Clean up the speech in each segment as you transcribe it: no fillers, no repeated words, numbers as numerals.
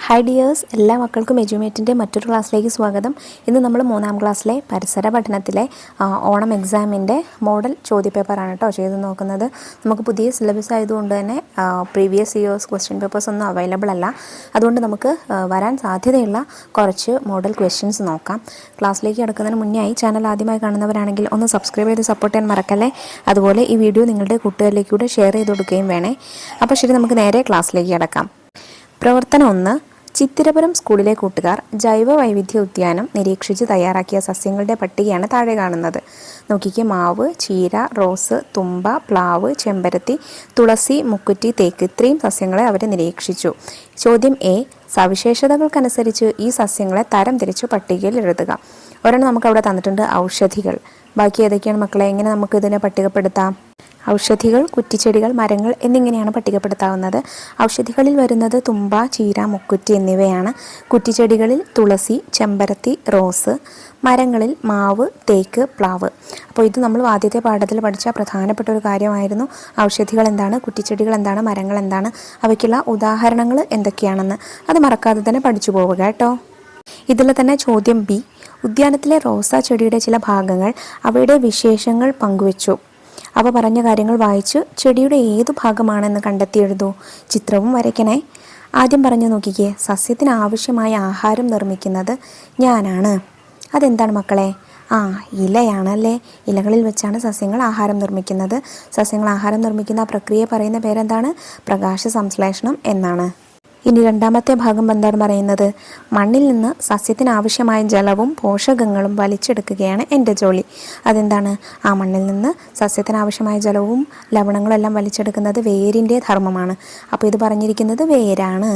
Hi dears, എല്ലാ മക്കൾക്കും എജ്യൂമേറ്റിൻ്റെ മറ്റൊരു ക്ലാസ്സിലേക്ക് സ്വാഗതം. ഇന്ന് നമ്മൾ 3ാം ക്ലാസ്സിലെ പരിസര പഠനത്തിലെ ഓണം എക്സാമിൻ്റെ മോഡൽ ചോദ്യപേപ്പറാണ് കേട്ടോ ചെയ്ത് നോക്കുന്നത്. നമുക്ക് പുതിയ സിലബസ് ആയതുകൊണ്ട് തന്നെ പ്രീവിയസ് ഇയേഴ്സ് ക്വസ്റ്റ്യൻ പേപ്പേഴ്സ് ഒന്നും അവൈലബിൾ അല്ല. അതുകൊണ്ട് നമുക്ക് വരാൻ സാധ്യതയുള്ള കുറച്ച് മോഡൽ ക്വസ്റ്റ്യൻസ് നോക്കാം. ക്ലാസ്സിലേക്ക് കിടക്കുന്നതിന് മുന്നേ ആയി ചാനൽ ആദ്യമായി കാണുന്നവരാണെങ്കിൽ ഒന്ന് സബ്സ്ക്രൈബ് ചെയ്ത് സപ്പോർട്ട് ചെയ്യാൻ മറക്കല്ലേ. അതുപോലെ ഈ വീഡിയോ നിങ്ങളുടെ കൂട്ടുകാരിലേക്ക് കൂടെ ഷെയർ ചെയ്ത് കൊടുക്കുകയും വേണേ. അപ്പോൾ ശരി, നമുക്ക് നേരെ ക്ലാസ്സിലേക്ക് കിടക്കാം. പ്രവർത്തനം 1. ചിത്തിരപുരം സ്കൂളിലെ കൂട്ടുകാർ ജൈവ വൈവിധ്യ ഉദ്യാനം നിരീക്ഷിച്ച് തയ്യാറാക്കിയ സസ്യങ്ങളുടെ പട്ടികയാണ് താഴെ കാണുന്നത്. നോക്കിക്കേ, മാവ്, ചീര, റോസ്, തുമ്പ, പ്ലാവ്, ചെമ്പരത്തി, തുളസി, മുക്കുറ്റി, തേക്ക് ഇത്രയും സസ്യങ്ങളെ അവർ നിരീക്ഷിച്ചു. ചോദ്യം എ. സവിശേഷതകൾക്കനുസരിച്ച് ഈ സസ്യങ്ങളെ തരം തിരിച്ച് പട്ടികയിൽ എഴുതുക. ഒരെണ്ണം നമുക്ക് അവിടെ തന്നിട്ടുണ്ട്, ഔഷധികൾ. ബാക്കി ഏതൊക്കെയാണ് മക്കളെ? എങ്ങനെ നമുക്ക് ഇതിനെ പട്ടികപ്പെടുത്താം? ഔഷധികൾ, കുറ്റിച്ചെടികൾ, മരങ്ങൾ എന്നിങ്ങനെയാണ് പട്ടികപ്പെടുത്താവുന്നത്. ഔഷധികളിൽ വരുന്നത് തുമ്പ, ചീര, മുക്കുറ്റി എന്നിവയാണ്. കുറ്റിച്ചെടികളിൽ തുളസി, ചെമ്പരത്തി, റോസ്. മരങ്ങളിൽ മാവ്, തേക്ക്, പ്ലാവ്. അപ്പോൾ ഇത് നമ്മൾ ആദ്യത്തെ പാഠത്തിൽ പഠിച്ച പ്രധാനപ്പെട്ട ഒരു കാര്യമായിരുന്നു. ഔഷധികൾ എന്താണ്, കുറ്റിച്ചെടികൾ എന്താണ്, മരങ്ങൾ എന്താണ്, അവയ്ക്കുള്ള ഉദാഹരണങ്ങൾ എന്തൊക്കെയാണെന്ന് അത് മറക്കാതെ തന്നെ പഠിച്ചു പോവുക കേട്ടോ. ഇതിൽ തന്നെ ചോദ്യം ബി. ഉദ്യാനത്തിലെ റോസാ ചെടിയുടെ ചില ഭാഗങ്ങൾ അവയുടെ വിശേഷങ്ങൾ പങ്കുവച്ചു. അവ പറഞ്ഞ കാര്യങ്ങൾ വായിച്ച് ചെടിയുടെ ഏതു ഭാഗമാണെന്ന് കണ്ടെത്തി എഴുതൂ. ചിത്രവും വരയ്ക്കണേ. ആദ്യം പറഞ്ഞു നോക്കിക്കേ, സസ്യത്തിന് ആവശ്യമായ ആഹാരം നിർമ്മിക്കുന്നത് ഞാനാണ്. അതെന്താണ് മക്കളെ? ഇലയാണല്ലേ. ഇലകളിൽ വെച്ചാണ് സസ്യങ്ങൾ ആഹാരം നിർമ്മിക്കുന്നത്. സസ്യങ്ങൾ ആഹാരം നിർമ്മിക്കുന്ന ആ പ്രക്രിയയെ പറയുന്ന പേരെന്താണ്? പ്രകാശ സംശ്ലേഷണം എന്നാണ്. ഇനി രണ്ടാമത്തെ ഭാഗം എന്താണ് പറയുന്നത്? മണ്ണിൽ നിന്ന് സസ്യത്തിന് ആവശ്യമായ ജലവും പോഷകങ്ങളും വലിച്ചെടുക്കുകയാണ് എൻ്റെ ജോലി. അതെന്താണ്? ആ മണ്ണിൽ നിന്ന് സസ്യത്തിന് ആവശ്യമായ ജലവും ലവണങ്ങളും എല്ലാം വലിച്ചെടുക്കുന്നത് വേരിൻ്റെ ധർമ്മമാണ്. അപ്പോൾ ഇത് പറഞ്ഞിരിക്കുന്നത് വേരാണ്.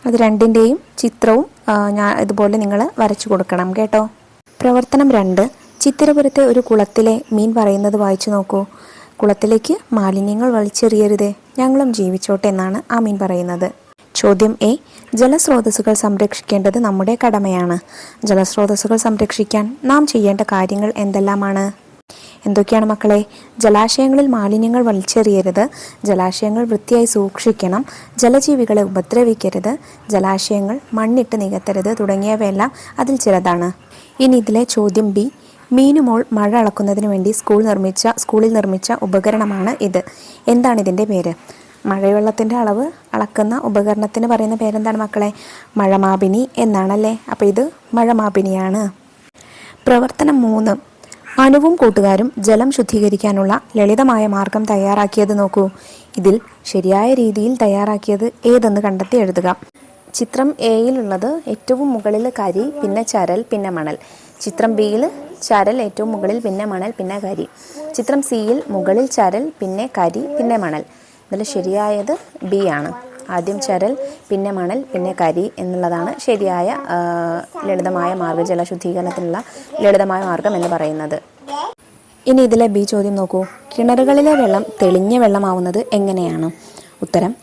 അത് രണ്ടിൻ്റെയും ചിത്രവും ഇതുപോലെ നിങ്ങൾ വരച്ചു കൊടുക്കണം കേട്ടോ. പ്രവർത്തനം 2. ചിത്തിരപുരത്തെ ഒരു കുളത്തിലെ മീൻ പറയുന്നത് വായിച്ചു നോക്കൂ. കുളത്തിലേക്ക് മാലിന്യങ്ങൾ വലിച്ചെറിയരുതേ, ഞങ്ങളും ജീവിച്ചോട്ടെ എന്നാണ് ആ മീൻ പറയുന്നത്. ചോദ്യം എ. ജലസ്രോതസ്സുകൾ സംരക്ഷിക്കേണ്ടത് നമ്മുടെ കടമയാണ്. ജലസ്രോതസ്സുകൾ സംരക്ഷിക്കാൻ നാം ചെയ്യേണ്ട കാര്യങ്ങൾ എന്തെല്ലാമാണ്? എന്തൊക്കെയാണ് മക്കളെ? ജലാശയങ്ങളിൽ മാലിന്യങ്ങൾ വലിച്ചെറിയരുത്, ജലാശയങ്ങൾ വൃത്തിയായി സൂക്ഷിക്കണം, ജലജീവികളെ ഉപദ്രവിക്കരുത്, ജലാശയങ്ങൾ മണ്ണിട്ട് നികത്തരുത് തുടങ്ങിയവയെല്ലാം അതിൽ ചിലതാണ്. ഇനി ഇതിലെ ചോദ്യം ബി. മീനുമോൾ മഴ അളക്കുന്നതിന് വേണ്ടി സ്കൂളിൽ നിർമ്മിച്ച ഉപകരണമാണ് ഇത്. എന്താണ് ഇതിൻ്റെ പേര്? മഴവെള്ളത്തിൻ്റെ അളവ് അളക്കുന്ന ഉപകരണത്തിന് പറയുന്ന പേരെന്താണ് മക്കളെ? മഴമാപിനി എന്നാണല്ലേ. അപ്പോൾ ഇത് മഴമാപിനിയാണ്. പ്രവർത്തനം 3. അനുവും കൂട്ടുകാരും ജലം ശുദ്ധീകരിക്കാനുള്ള ലളിതമായ മാർഗം തയ്യാറാക്കിയത് നോക്കൂ. ഇതിൽ ശരിയായ രീതിയിൽ തയ്യാറാക്കിയത് ഏതെന്ന് കണ്ടെത്തി എഴുതുക. ചിത്രം എയിലുള്ളത് ഏറ്റവും മുകളിൽ കരി, പിന്നെ ചരൽ, പിന്നെ മണൽ. ചിത്രം ബിയിൽ ചരൽ ഏറ്റവും മുകളിൽ, പിന്നെ മണൽ, പിന്നെ കരി. ചിത്രം സിയിൽ മുകളിൽ ചരൽ, പിന്നെ കരി, പിന്നെ മണൽ. ഇതിൽ ശരിയായത് ബി ആണ്. ആദ്യം ചരൽ, പിന്നെ മണൽ, പിന്നെ കരി എന്നുള്ളതാണ് ശരിയായ ലളിതമായ മാർഗ്ഗം, ജലശുദ്ധീകരണത്തിനുള്ള ലളിതമായ മാർഗം എന്ന് പറയുന്നത്. ഇനി ഇതിലെ ബി ചോദ്യം നോക്കൂ. കിണറുകളിലെ വെള്ളം തെളിഞ്ഞ വെള്ളമാവുന്നത് എങ്ങനെയാണ്? ഉത്തരം: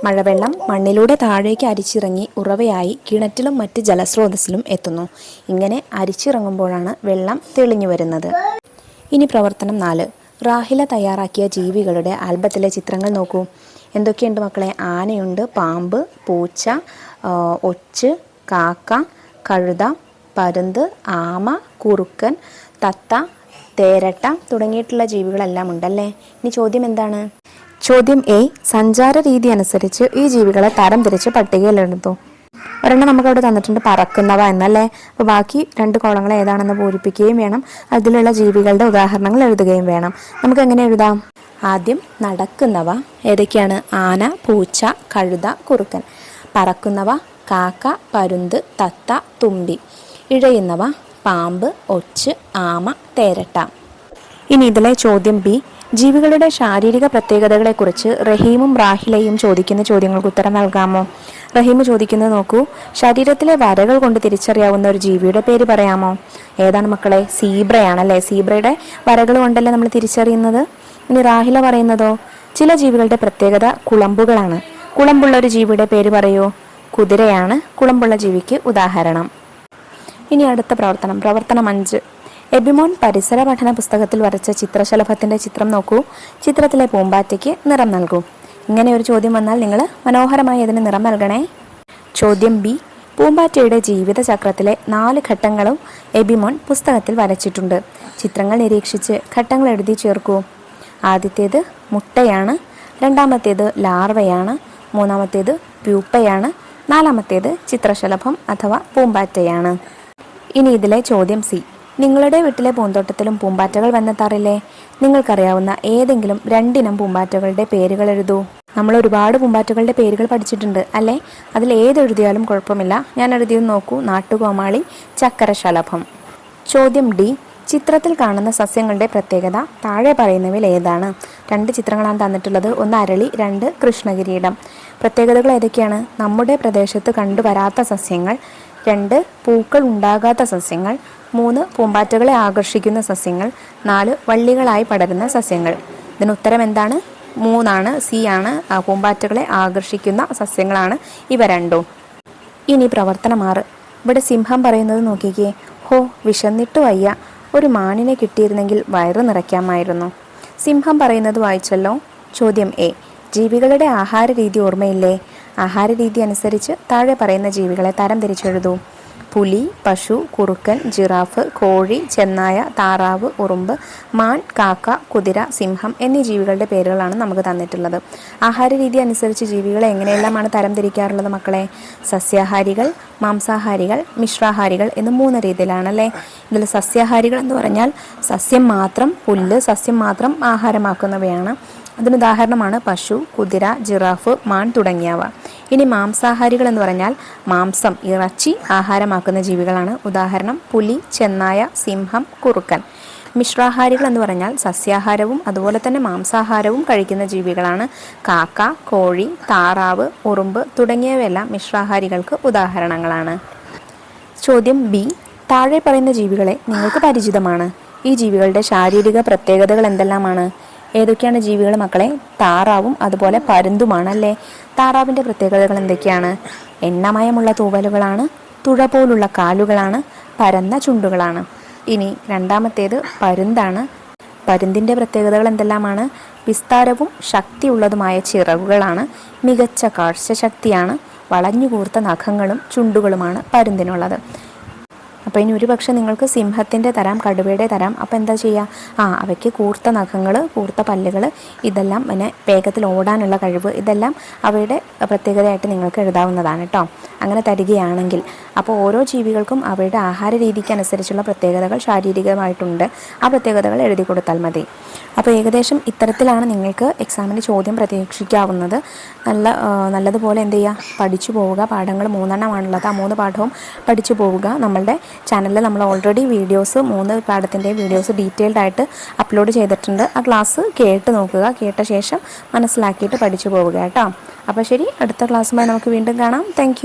മഴവെള്ളം മണ്ണിലൂടെ താഴേക്ക് അരിച്ചിറങ്ങി ഉറവയായി കിണറ്റിലും മറ്റ് ജലസ്രോതസ്സിലും എത്തുന്നു. ഇങ്ങനെ അരിച്ചിറങ്ങുമ്പോഴാണ് വെള്ളം തെളിഞ്ഞു വരുന്നത്. ഇനി പ്രവർത്തനം 4. റാഹില തയ്യാറാക്കിയ ജീവികളുടെ ആൽബത്തിലെ ചിത്രങ്ങൾ നോക്കൂ. എന്തൊക്കെയുണ്ട് മക്കളെ? ആനയുണ്ട്, പാമ്പ്, പൂച്ച, ഒച്ച്, കാക്ക, കഴുത, പരുന്ത്, ആമ, കുറുക്കൻ, തത്ത, തേരട്ട തുടങ്ങിയിട്ടുള്ള ജീവികളെല്ലാം ഉണ്ടല്ലേ. ഇനി ചോദ്യം എന്താണ്? ചോദ്യം എ. സഞ്ചാര രീതി അനുസരിച്ച് ഈ ജീവികളെ തരം തിരിച്ച് പട്ടികയിൽ എഴുതുന്നു. ഒരെണ്ണം നമുക്കവിടെ തന്നിട്ടുണ്ട്, പറക്കുന്നവ എന്നല്ലേ. അപ്പോൾ ബാക്കി 2 കോളങ്ങൾ ഏതാണെന്ന് പൂരിപ്പിക്കുകയും വേണം. അതിലുള്ള ജീവികളുടെ ഉദാഹരണങ്ങൾ എഴുതുകയും വേണം. നമുക്ക് എങ്ങനെ എഴുതാം? ആദ്യം നടക്കുന്നവ ഏതൊക്കെയാണ്? ആന, പൂച്ച, കഴുത, കുറുക്കൻ. പറക്കുന്നവ കാക്ക, പരുന്ത്, തത്ത, തുമ്പി. ഇഴയുന്നവ പാമ്പ്, ഒച്ച്, ആമ, തേരട്ട. ഇനി ഇതിലെ ചോദ്യം ബി. ജീവികളുടെ ശാരീരിക പ്രത്യേകതകളെക്കുറിച്ച് റഹീമും റാഹിലയും ചോദിക്കുന്ന ചോദ്യങ്ങൾക്ക് ഉത്തരം നൽകാമോ? റഹീം ചോദിക്കുന്നത് നോക്കൂ. ശരീരത്തിലെ വരകൾ കൊണ്ട് തിരിച്ചറിയാവുന്ന ഒരു ജീവിയുടെ പേര് പറയാമോ? ഏതാണ് മക്കളെ? സീബ്രയാണല്ലേ. സീബ്രയുടെ വരകൾ കൊണ്ടല്ലേ നമ്മൾ തിരിച്ചറിയുന്നത്. ഇനി റാഹില പറയുന്നതോ? ചില ജീവികളുടെ പ്രത്യേകത കുളമ്പുകളാണ്. കുളമ്പുള്ള ഒരു ജീവിയുടെ പേര് പറയൂ. കുതിരയാണ് കുളമ്പുള്ള ജീവിക്ക് ഉദാഹരണം. ഇനി അടുത്ത പ്രവർത്തനം 5. എബിമോൻ പരിസര പഠന പുസ്തകത്തിൽ വരച്ച ചിത്രശലഭത്തിന്റെ ചിത്രം നോക്കൂ. ചിത്രത്തിലെ പൂമ്പാറ്റയ്ക്ക് നിറം നൽകൂ. ഇങ്ങനെ ഒരു ചോദ്യം വന്നാൽ നിങ്ങൾ മനോഹരമായി അതിന് നിറം നൽകണേ. ചോദ്യം ബി. പൂമ്പാറ്റയുടെ ജീവിതചക്രത്തിലെ 4 ഘട്ടങ്ങളും എബിമോൻ പുസ്തകത്തിൽ വരച്ചിട്ടുണ്ട്. ചിത്രങ്ങൾ നിരീക്ഷിച്ച് ഘട്ടങ്ങൾ എഴുതി ചേർക്കൂ. ആദ്യത്തേത് മുട്ടയാണ്, രണ്ടാമത്തേത് ലാർവയാണ്, മൂന്നാമത്തേത് പ്യൂപ്പയാണ്, നാലാമത്തേത് ചിത്രശലഭം അഥവാ പൂമ്പാറ്റയാണ്. ഇനി ഇതിലെ ചോദ്യം സി. നിങ്ങളുടെ വീട്ടിലെ പൂന്തോട്ടത്തിലും പൂമ്പാറ്റകൾ വന്നെത്താറില്ലേ? നിങ്ങൾക്കറിയാവുന്ന ഏതെങ്കിലും 2 ഇനം പൂമ്പാറ്റകളുടെ പേരുകൾ എഴുതൂ. നമ്മൾ ഒരുപാട് പൂമ്പാറ്റകളുടെ പേരുകൾ പഠിച്ചിട്ടുണ്ട് അല്ലേ? അതിൽ ഏതെഴുതിയാലും കുഴപ്പമില്ല. ഞാൻ എഴുതിയത് നോക്കൂ. നാട്ടുകോമാളി, ചക്കരശലഭം. ചോദ്യം ഡി. ചിത്രത്തിൽ കാണുന്ന സസ്യങ്ങളുടെ പ്രത്യേകത താഴെ പറയുന്നവയിൽ ഏതാണ്? 2 ചിത്രങ്ങളാണ് തന്നിട്ടുള്ളത്. 1 അരളി, 2 കൃഷ്ണകിരീടം. പ്രത്യേകതകൾ ഏതൊക്കെയാണ്? നമ്മുടെ പ്രദേശത്ത് കണ്ടുവരാത്ത സസ്യങ്ങൾ, 2 പൂക്കൾ ഉണ്ടാകാത്ത സസ്യങ്ങൾ, 3 പൂമ്പാറ്റകളെ ആകർഷിക്കുന്ന സസ്യങ്ങൾ, 4 വള്ളികളായി പടരുന്ന സസ്യങ്ങൾ. ഇതിന് ഉത്തരം എന്താണ്? 3 സി ആണ്. പൂമ്പാറ്റകളെ ആകർഷിക്കുന്ന സസ്യങ്ങളാണ് ഇവ രണ്ടും. ഇനി പ്രവർത്തനം 6. ഇവിടെ സിംഹം പറയുന്നത് നോക്കിക്കേ. ഹോ, വിശന്നിട്ട് വയ്യ, ഒരു മാനിനെ കിട്ടിയിരുന്നെങ്കിൽ വയറ് നിറയ്ക്കാമായിരുന്നു. സിംഹം പറയുന്നത് വായിച്ചല്ലോ. ചോദ്യം എ. ജീവികളുടെ ആഹാര രീതി ഓർമ്മയില്ലേ? ആഹാര രീതി അനുസരിച്ച് താഴെ പറയുന്ന ജീവികളെ തരം തിരിച്ചെഴുതൂ. പുലി, പശു, കുറുക്കൻ, ജിറാഫ്, കോഴി, ചെന്നായ, താറാവ്, ഉറുമ്പ്, മാൻ, കാക്ക, കുതിര, സിംഹം എന്നീ ജീവികളുടെ പേരുകളാണ് നമുക്ക് തന്നിട്ടുള്ളത്. ആഹാര രീതി അനുസരിച്ച് ജീവികളെ എങ്ങനെയെല്ലാമാണ് തരം തിരിക്കാറുള്ളത് മക്കളെ? സസ്യാഹാരികൾ, മാംസാഹാരികൾ, മിശ്രാഹാരികൾ എന്ന് 3 രീതിയിലാണല്ലേ. ഇതിൽ സസ്യാഹാരികൾ എന്ന് പറഞ്ഞാൽ സസ്യം മാത്രം, പുല്ല് സസ്യം മാത്രം ആഹാരമാക്കുന്നവയാണ്. അതിനുദാഹരണമാണ് പശു, കുതിര, ജിറാഫ്, മാൻ തുടങ്ങിയവ. ഇനി മാംസാഹാരികൾ എന്ന് പറഞ്ഞാൽ മാംസം, ഇറച്ചി ആഹാരമാക്കുന്ന ജീവികളാണ്. ഉദാഹരണം പുലി, ചെന്നായ, സിംഹം, കുറുക്കൻ. മിശ്രാഹാരികൾ എന്ന് പറഞ്ഞാൽ സസ്യാഹാരവും അതുപോലെ തന്നെ മാംസാഹാരവും കഴിക്കുന്ന ജീവികളാണ്. കാക്ക, കോഴി, താറാവ്, ഉറുമ്പ് തുടങ്ങിയവയെല്ലാം മിശ്രാഹാരികൾക്ക് ഉദാഹരണങ്ങളാണ്. ചോദ്യം ബി. താഴെ പറയുന്ന ജീവികളെ നിങ്ങൾക്ക് പരിചിതമാണ്. ഈ ജീവികളുടെ ശാരീരിക പ്രത്യേകതകൾ എന്തെല്ലാമാണ്? ഏതൊക്കെയാണ് ജീവികൾ മക്കളെ? താറാവും അതുപോലെ പരുന്തുമാണല്ലേ. താറാവിൻ്റെ പ്രത്യേകതകൾ എന്തൊക്കെയാണ്? എണ്ണമയമുള്ള തൂവലുകളാണ്, തുഴ പോലുള്ള കാലുകളാണ്, പരന്ന ചുണ്ടുകളാണ്. ഇനി രണ്ടാമത്തേത് പരുന്താണ്. പരുന്തിൻ്റെ പ്രത്യേകതകൾ എന്തെല്ലാമാണ്? വിസ്താരവും ശക്തിയുള്ളതുമായ ചിറകുകളാണ്, മികച്ച കാഴ്ചശക്തിയാണ്, വളഞ്ഞുകൂർത്ത നഖങ്ങളും ചുണ്ടുകളുമാണ് പരുന്തിനുള്ളത്. അപ്പോൾ ഇനി ഒരുപക്ഷെ നിങ്ങൾക്ക് സിംഹത്തിൻ്റെ തരാം, കടുവയുടെ തരാം. അപ്പോൾ എന്താ ചെയ്യുക? അവയ്ക്ക് കൂർത്ത നഖങ്ങൾ, കൂർത്ത പല്ലുകൾ, ഇതെല്ലാം പിന്നെ വേഗത്തിൽ ഓടാനുള്ള കഴിവ്, ഇതെല്ലാം അവയുടെ പ്രത്യേകതയായിട്ട് നിങ്ങൾക്ക് എഴുതാവുന്നതാണ് കേട്ടോ. അങ്ങനെ തരികയാണെങ്കിൽ അപ്പോൾ ഓരോ ജീവികൾക്കും അവയുടെ ആഹാര രീതിക്ക് അനുസരിച്ചുള്ള പ്രത്യേകതകൾ ശാരീരികമായിട്ടുണ്ട്. ആ പ്രത്യേകതകൾ എഴുതി കൊടുത്താൽ മതി. അപ്പോൾ ഏകദേശം ഇത്തരത്തിലാണ് നിങ്ങൾക്ക് എക്സാമിന് ചോദ്യം പ്രതീക്ഷിക്കാവുന്നത്. നല്ലതുപോലെ എന്ത് ചെയ്യുക? പഠിച്ചു പോവുക. പാഠങ്ങൾ 3 എണ്ണമാണുള്ളത്. ആ 3 പാഠവും പഠിച്ചു പോവുക. നമ്മളുടെ ചാനലിൽ നമ്മൾ ഓൾറെഡി വീഡിയോസ് 3 പാഠത്തിൻ്റെ വീഡിയോസ് ഡീറ്റെയിൽഡ് ആയിട്ട് അപ്ലോഡ് ചെയ്തിട്ടുണ്ട്. ആ ക്ലാസ് കേട്ട് നോക്കുക. കേട്ട ശേഷം മനസ്സിലാക്കിയിട്ട് പഠിച്ചു പോവുക കേട്ടോ. അപ്പോൾ ശരി, അടുത്ത ക്ലാസ്സുമായി നമുക്ക് വീണ്ടും കാണാം. താങ്ക്